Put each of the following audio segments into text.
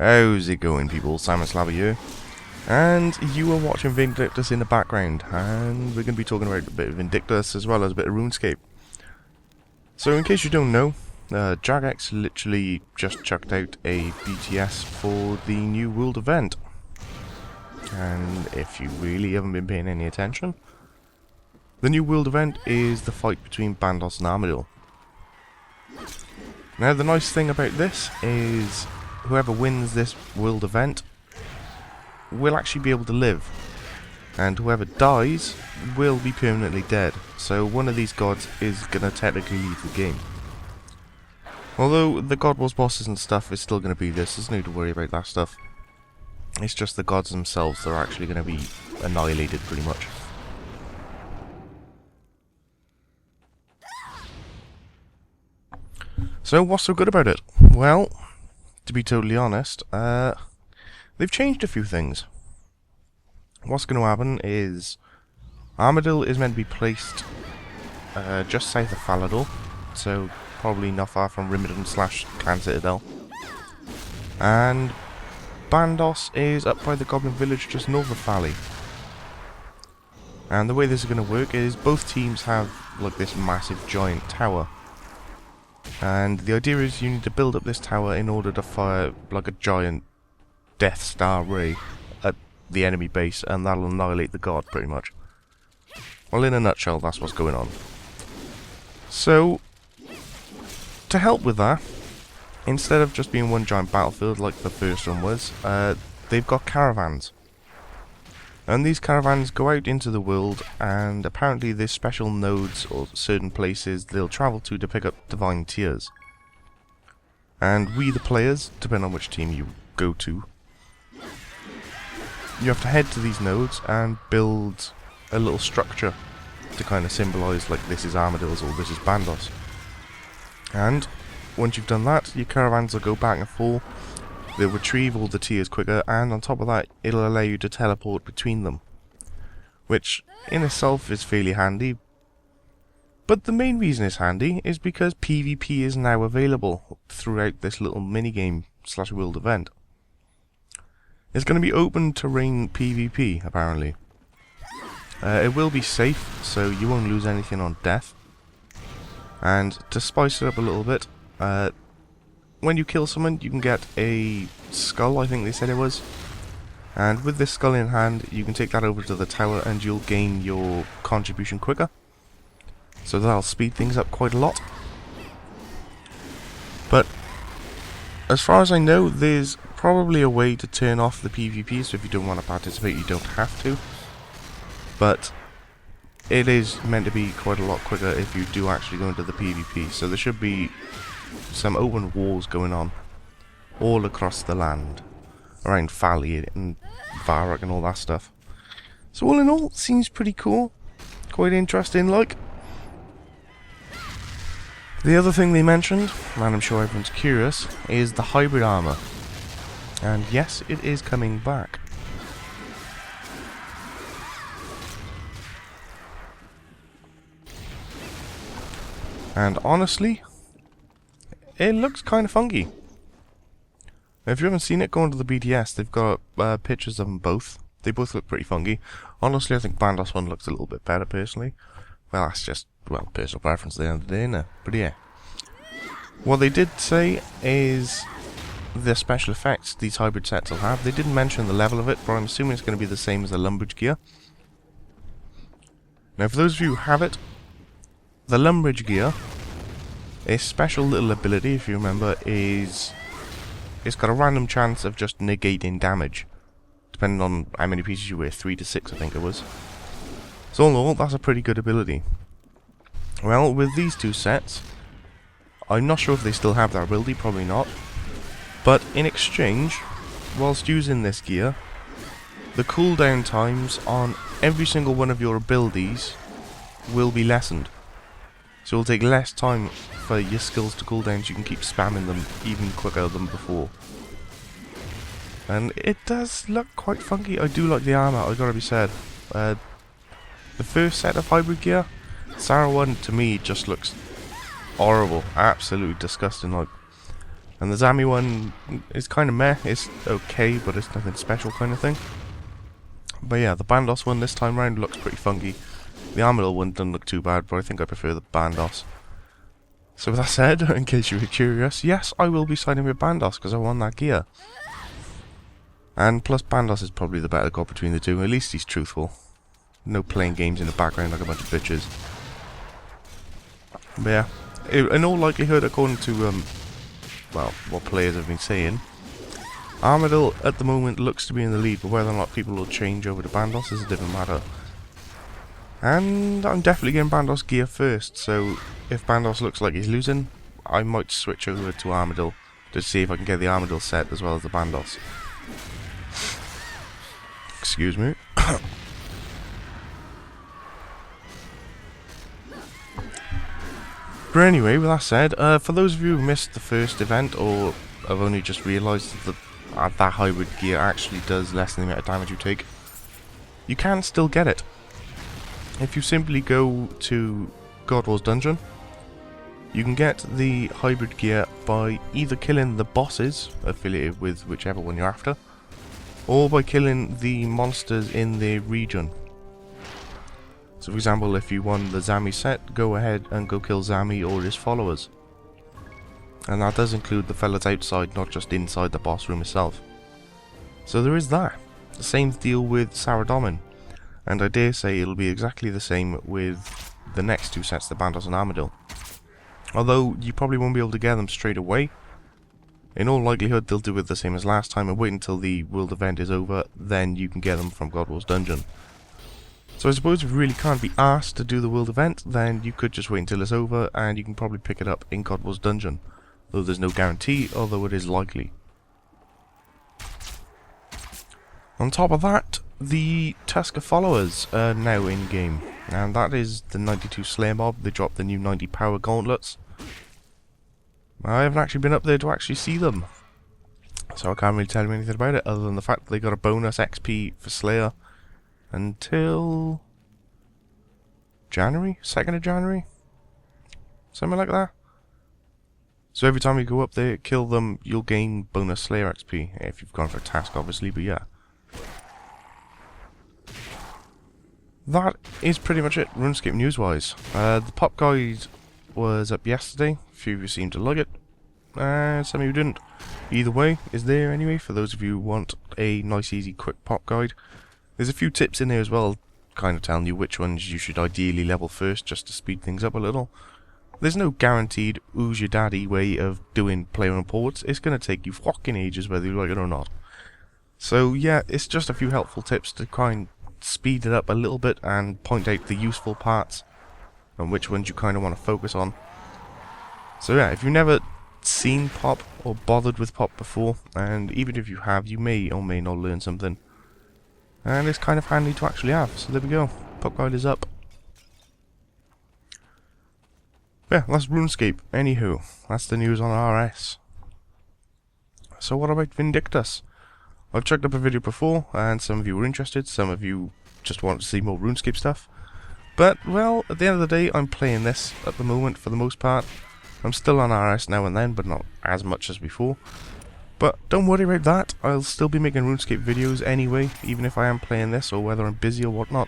How's it going, people? Simon Slava here, and you are watching Vindictus in the background, and we're going to be talking about a bit of Vindictus as well as a bit of RuneScape. So in case you don't know, Jagex literally just chucked out a BTS for the new world event, and if you really haven't been paying any attention, the new world event is the fight between Bandos and Armadyl. Now the nice thing about this is whoever wins this world event will actually be able to live, and whoever dies will be permanently dead. So one of these gods is going to technically leave the game. Although the god wars bosses and stuff is still going to be this, there's no need to worry about that stuff. It's just the gods themselves that are actually going to be annihilated pretty much. So what's so good about it? Well, to be totally honest, they've changed a few things. What's going to happen is Armadyl is meant to be placed just south of Falador, so probably not far from Rimidon/Clan Citadel. And Bandos is up by the Goblin Village just north of Valley. And the way this is going to work is both teams have like this massive giant tower. And the idea is you need to build up this tower in order to fire like a giant Death Star ray at the enemy base, and that'll annihilate the god pretty much. Well, in a nutshell, that's what's going on. So, to help with that, instead of just being one giant battlefield like the first one was, they've got caravans. And these caravans go out into the world, and apparently there's special nodes or certain places they'll travel to pick up divine tears. And we, the players, depending on which team you go to, you have to head to these nodes and build a little structure to kind of symbolise like this is Armadyl's or this is Bandos. And once you've done that, your caravans will go back and forth. They'll retrieve all the tears quicker, and on top of that, it'll allow you to teleport between them, which in itself is fairly handy. But the main reason it's handy is because PvP is now available throughout this little minigame / world event. It's going to be open terrain PvP, apparently. It will be safe, so you won't lose anything on death. And to spice it up a little bit, when you kill someone, you can get a skull, I think they said it was. And with this skull in hand, you can take that over to the tower and you'll gain your contribution quicker. So that'll speed things up quite a lot. But as far as I know, there's probably a way to turn off the PvP, so if you don't want to participate, you don't have to. But it is meant to be quite a lot quicker if you do actually go into the PvP. So there should be some open wars going on all across the land, around Valley and Varrock and all that stuff. So all in all, it seems pretty cool, quite interesting like. The other thing they mentioned, and I'm sure everyone's curious, is the hybrid armor. And yes, it is coming back. And honestly, it looks kind of funky. If you haven't seen it, go onto the BTS. They've got pictures of them both. They both look pretty funky. Honestly, I think Bandos one looks a little bit better, personally. Well, that's just, well, personal preference at the end of the day, innit? But yeah. What they did say is the special effects these hybrid sets will have. They didn't mention the level of it, but I'm assuming it's going to be the same as the Lumbridge gear. Now, for those of you who have it, the Lumbridge gear, a special little ability, if you remember, is it's got a random chance of just negating damage, depending on how many pieces you wear, 3 to 6 I think it was. So all in all, that's a pretty good ability. Well, with these two sets, I'm not sure if they still have that ability, probably not, but in exchange, whilst using this gear, the cooldown times on every single one of your abilities will be lessened. So it'll take less time for your skills to cool down, so you can keep spamming them even quicker than before. And it does look quite funky. I do like the armor, I gotta be said. The first set of hybrid gear, Sarah 1 to me just looks horrible, absolutely disgusting. Like, And the Zami one is kind of meh. It's okay, but it's nothing special kind of thing. But yeah, the bandos one this time round looks pretty funky. The armadyl one doesn't look too bad, but I think I prefer the bandos. So with that said, in case you were curious, yes, I will be siding with bandos because I want that gear. And plus bandos is probably the better god between the two. At least he's truthful. No playing games in the background like a bunch of bitches. But yeah, in all likelihood, according to well, what players have been saying, armadyl at the moment looks to be in the lead, but whether or not people will change over to bandos is a different matter. And I'm definitely getting bandos gear first, so if bandos looks like he's losing, I might switch over to armadyl to see if I can get the armadyl set as well as the bandos. Excuse me. But anyway, with that said, for those of you who missed the first event or have only just realised that that hybrid gear actually does less than the amount of damage you take, you can still get it. If you simply go to RSWorld dungeon, you can get the hybrid gear by either killing the bosses affiliated with whichever one you're after, or by killing the monsters in the region. So for example, if you won the Zami set, go ahead and go kill Zami or his followers. And that does include the fellas outside, not just inside the boss room itself. So there is that. The same deal with Saradomin. And I dare say it'll be exactly the same with the next two sets, the bandos and armadyl. Although you probably won't be able to get them straight away. In all likelihood they'll do it the same as last time and wait until the world event is over, then you can get them from RSWorld dungeon. So I suppose if you really can't be asked to do the world event, then you could just wait until it's over and you can probably pick it up in RSWorld dungeon. Though there's no guarantee, although it is likely. On top of that, the Tusker followers are now in game, and that is the 92 Slayer mob. They dropped the new 90 power gauntlets. I haven't actually been up there to actually see them, so I can't really tell you anything about it other than the fact that they got a bonus XP for Slayer until January? 2nd of January? Something like that. So every time you go up there, kill them, you'll gain bonus Slayer XP, if you've gone for a task obviously, but yeah. That is pretty much it, RuneScape news-wise. The pop guide was up yesterday. A few of you seemed to like it, and some of you didn't. Either way, is there anyway, for those of you who want a nice, easy, quick pop guide. There's a few tips in there as well, kind of telling you which ones you should ideally level first, just to speed things up a little. There's no guaranteed who's your daddy way of doing player reports. It's going to take you fucking ages whether you like it or not. So yeah, it's just a few helpful tips to kind of speed it up a little bit and point out the useful parts and which ones you kind of want to focus on. So yeah, if you've never seen pop or bothered with pop before, and even if you have, you may or may not learn something. And it's kind of handy to actually have. So there we go, pop guide is up. Yeah, that's RuneScape. Anywho, that's the news on RS. So what about Vindictus? I've checked up a video before, and some of you were interested, some of you just want to see more RuneScape stuff. But, well, at the end of the day, I'm playing this at the moment for the most part. I'm still on RS now and then, but not as much as before. But don't worry about that, I'll still be making RuneScape videos anyway, even if I am playing this, or whether I'm busy or whatnot.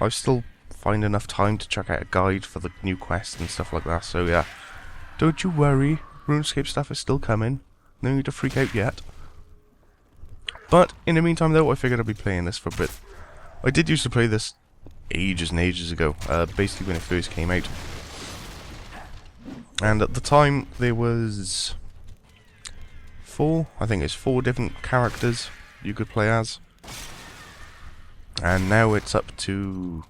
I still find enough time to check out a guide for the new quests and stuff like that, so yeah. Don't you worry, RuneScape stuff is still coming. No need to freak out yet. But, in the meantime though, I figured I'd be playing this for a bit. I did used to play this ages and ages ago, basically when it first came out. And at the time, there was four different characters you could play as. And now it's up to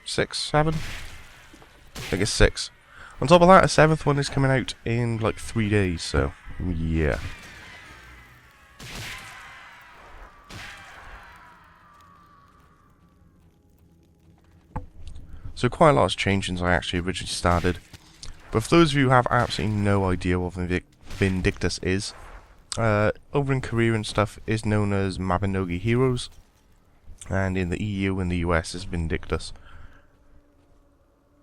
6, 7? I think it's 6. On top of that, a 7th one is coming out in like 3 days, so yeah. So quite a lot has changed since I actually originally started. But for those of you who have absolutely no idea what Vindictus is, over in Korea and stuff is known as Mabinogi Heroes, and in the EU and the US is Vindictus.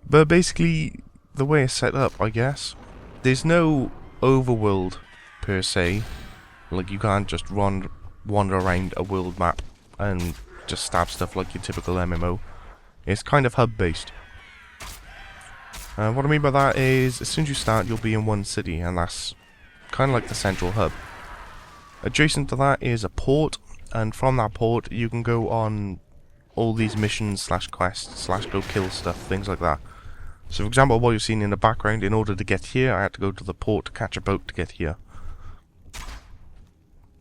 But basically, the way it's set up, I guess, there's no overworld per se. Like, you can't just wander around a world map and just stab stuff like your typical MMO. It's kind of hub-based. What I mean by that is, as soon as you start, you'll be in one city, and that's kind of like the central hub. Adjacent to that is a port, and from that port you can go on all these missions / quests / go kill stuff, things like that. So for example, what you've seen in the background, in order to get here I had to go to the port to catch a boat to get here.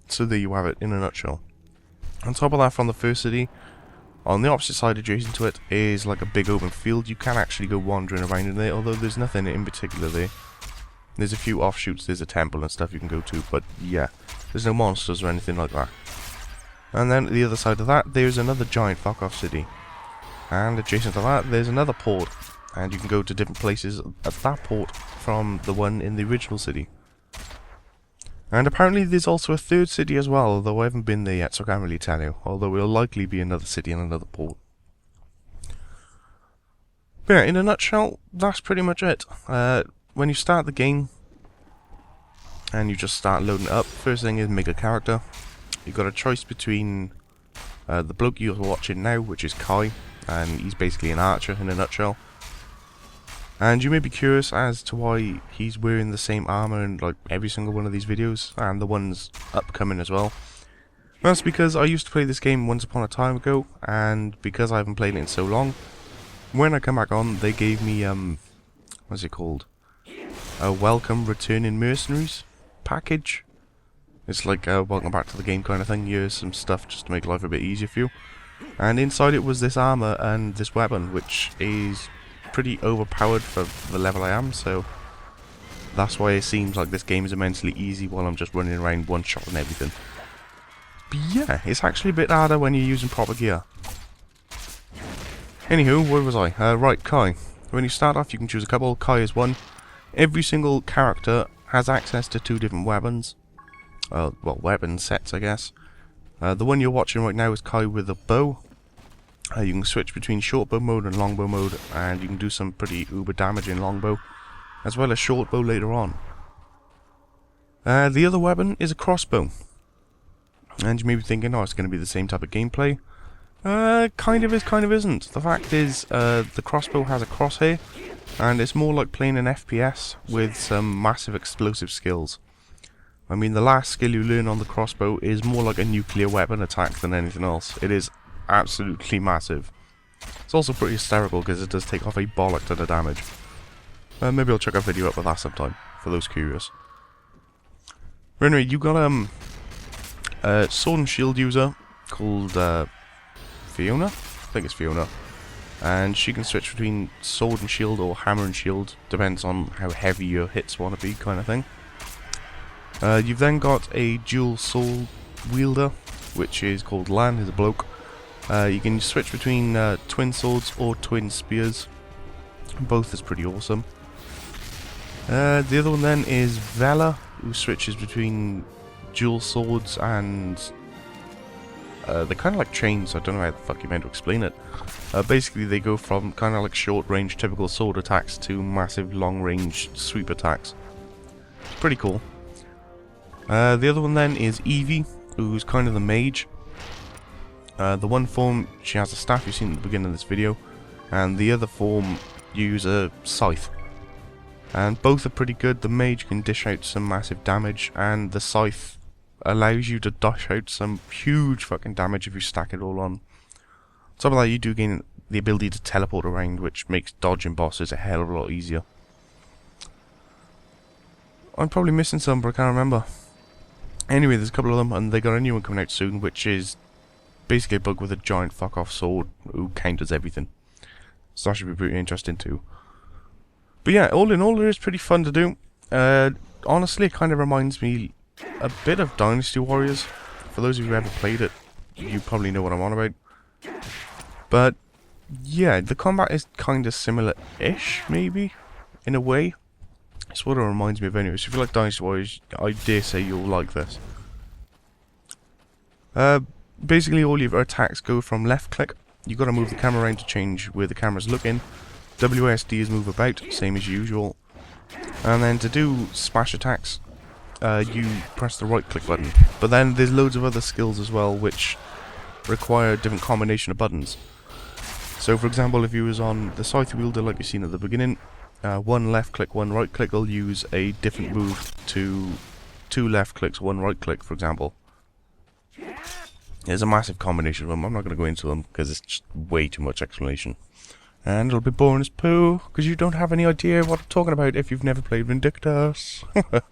So there you have it in a nutshell. On top of that, from the first city, on the opposite side adjacent to it is like a big open field. You can actually go wandering around in there, although there's nothing in particular there. There's a few offshoots, there's a temple and stuff you can go to, but yeah, there's no monsters or anything like that. And then at the other side of that, there's another giant fuck-off city. And adjacent to that, there's another port. And you can go to different places at that port from the one in the original city. And apparently there's also a third city as well, although I haven't been there yet, so I can't really tell you. Although it'll likely be another city and another port. But yeah, in a nutshell, that's pretty much it. When you start the game, and you just start loading it up, first thing is make a character. You've got a choice between the bloke you're watching now, which is Kai, and he's basically an archer in a nutshell. And you may be curious as to why he's wearing the same armor in like every single one of these videos, and the ones upcoming as well. That's because I used to play this game once upon a time ago, and because I haven't played it in so long, when I come back on, they gave me, what's it called? A welcome returning mercenaries package. It's like a welcome back to the game kind of thing. Here's some stuff just to make life a bit easier for you. And inside it was this armor and this weapon, which is pretty overpowered for the level I am, so that's why it seems like this game is immensely easy while I'm just running around one-shotting everything. But yeah, it's actually a bit harder when you're using proper gear. Anywho, where was I? Right, Kai. When you start off, you can choose a couple. Kai is one. Every single character has access to 2 different weapons. Well, weapon sets, I guess. The one you're watching right now is Kai with a bow. You can switch between short bow mode and longbow mode, and you can do some pretty uber damage in longbow, as well as short bow later on. The other weapon is a crossbow. And you may be thinking, oh, it's going to be the same type of gameplay. Kind of is, kind of isn't. The fact is, the crossbow has a crosshair, and it's more like playing an FPS with some massive explosive skills. I mean, the last skill you learn on the crossbow is more like a nuclear weapon attack than anything else. It is absolutely massive. It's also pretty hysterical because it does take off a bollock ton of damage. Maybe I'll check a video up with that sometime, for those curious. But anyway, you got a sword and shield user called Fiona? I think it's Fiona. And she can switch between sword and shield or hammer and shield, depends on how heavy your hits want to be, kind of thing. You've then got a dual sword wielder, which is called Lan, he's a bloke. You can switch between twin swords or twin spears. Both is pretty awesome. The other one then is Vela, who switches between dual swords and they're kind of like chains. I don't know how the fuck you meant to explain it. Basically they go from kind of like short range typical sword attacks to massive long range sweep attacks. It's pretty cool. The other one then is Evie, who's kind of the mage. The one form, she has a staff you've seen at the beginning of this video, and the other form, you use a scythe. And both are pretty good. The mage can dish out some massive damage, and the scythe allows you to dish out some huge fucking damage if you stack it all on. On top of that, you do gain the ability to teleport around, which makes dodging bosses a hell of a lot easier. I'm probably missing some, but I can't remember. Anyway, there's a couple of them, and they got a new one coming out soon, which is basically a bug with a giant fuck-off sword who counters everything. So that should be pretty interesting too. But yeah, all in all, it is pretty fun to do. Honestly, it kind of reminds me a bit of Dynasty Warriors. For those of you who haven't played it, you probably know what I'm on about. But yeah, the combat is kind of similar-ish, maybe, in a way. It's what it reminds me of anyway. So if you like Dynasty Warriors, I dare say you'll like this. Basically, all your attacks go from left click. You've got to move the camera around to change where the camera's looking. WSD is move about, same as usual. And then to do smash attacks, you press the right click button. But then there's loads of other skills as well which require a different combination of buttons. So for example, if you was on the scythe wielder like you've seen at the beginning, one left click, one right click will use a different move to 2 left clicks, 1 right click, for example. There's a massive combination of them. I'm not going to go into them because it's just way too much explanation. And it'll be boring as poo because you don't have any idea what I'm talking about if you've never played Vindictus. But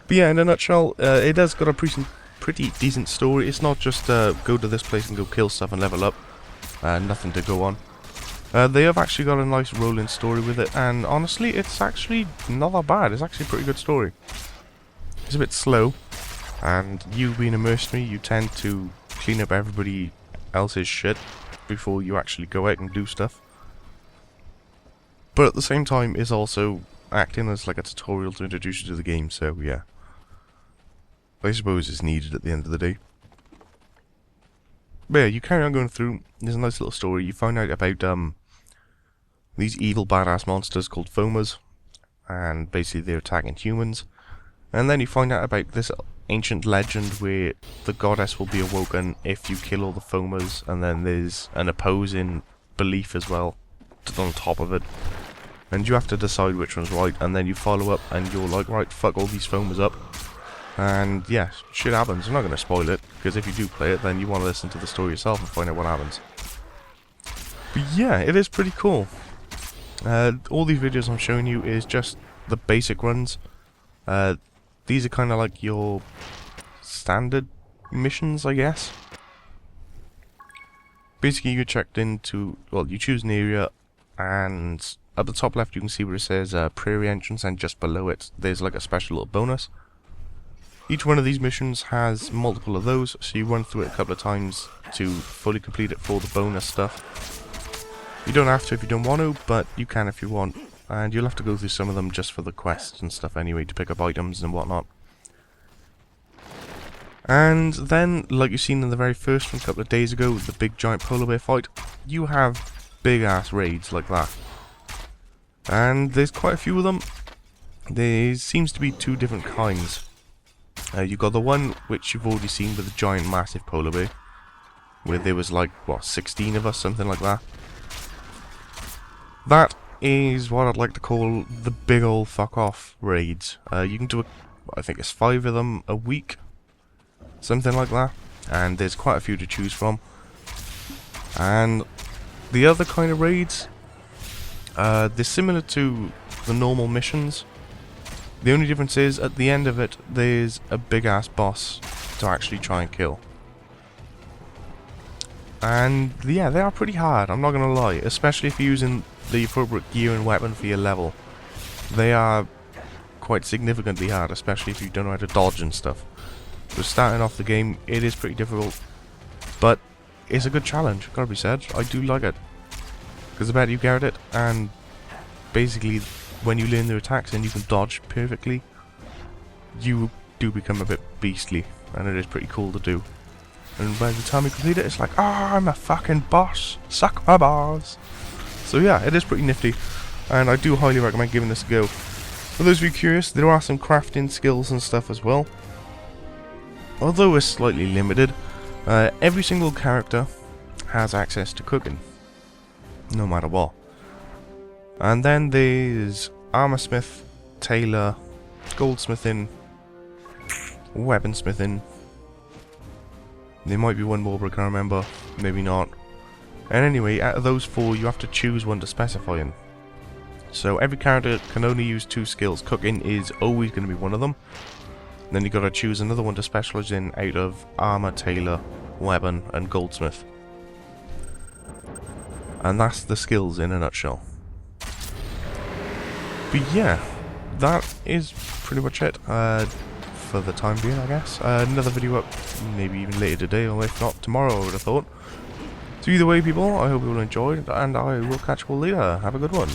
yeah, in a nutshell, it has got a pretty decent story. It's not just go to this place and go kill stuff and level up. Nothing to go on. They have actually got a nice rolling story with it, and honestly, it's actually not that bad. It's actually a pretty good story. It's a bit slow, and you being a mercenary, you tend to clean up everybody else's shit before you actually go out and do stuff. But at the same time, it's also acting as like a tutorial to introduce you to the game, so yeah. I suppose it's needed at the end of the day. But yeah, you carry on going through. There's a nice little story. You find out about these evil badass monsters called foamers, and basically they're attacking humans. And then you find out about this ancient legend where the goddess will be awoken if you kill all the foamers, and then there's an opposing belief as well on top of it. And you have to decide which one's right, and then you follow up and you're like, right, fuck all these foamers up. And yeah, shit happens. I'm not going to spoil it, because if you do play it, then you want to listen to the story yourself and find out what happens. But yeah, it is pretty cool. All these videos I'm showing you is just the basic runs. These are kind of like your standard missions, I guess. Basically, you're checked into, well, you choose an area, and at the top left you can see where it says Prairie Entrance, and just below it there's like a special little bonus. Each one of these missions has multiple of those, so you run through it a couple of times to fully complete it for the bonus stuff. You don't have to if you don't want to, but you can if you want. And you'll have to go through some of them just for the quests and stuff anyway, to pick up items and whatnot. And then, like you've seen in the very first one a couple of days ago, the big giant polar bear fight, you have big ass raids like that. And there's quite a few of them. There seems to be 2 different kinds. You've got the one which you've already seen with the giant massive polar bear, where there was like, what, 16 of us, something like that. That is what I'd like to call the big old fuck off raids. You can do, I think it's 5 of them a week, something like that, and there's quite a few to choose from. And the other kind of raids, they're similar to the normal missions. The only difference is, at the end of it, there's a big-ass boss to actually try and kill. And, yeah, they are pretty hard, I'm not gonna lie. Especially if you're using the appropriate gear and weapon for your level. They are quite significantly hard, especially if you don't know how to dodge and stuff. So starting off the game, it is pretty difficult. But, it's a good challenge, gotta be said. I do like it. Because the better you get at it, and basically, when you learn their attacks and you can dodge perfectly, you do become a bit beastly, and it is pretty cool to do. And by the time you complete it, it's like, ah, I'm a fucking boss, suck my balls. So yeah, it is pretty nifty, and I do highly recommend giving this a go. For those of you curious, there are some crafting skills and stuff as well. Although it's slightly limited, every single character has access to cooking, no matter what. And then there's armorsmith, tailor, goldsmithing, weaponsmithing. There might be one more, but I can't remember. Maybe not. And anyway, out of those 4, you have to choose one to specify in. So every character can only use 2 skills. Cooking is always going to be one of them. Then you got to choose another one to specialize in out of armor, tailor, weapon, and goldsmith. And that's the skills in a nutshell. But yeah, that is pretty much it for the time being, I guess. Another video up, maybe even later today, or if not tomorrow, I would have thought. So either way, people, I hope you all enjoyed, and I will catch you all later. Have a good one.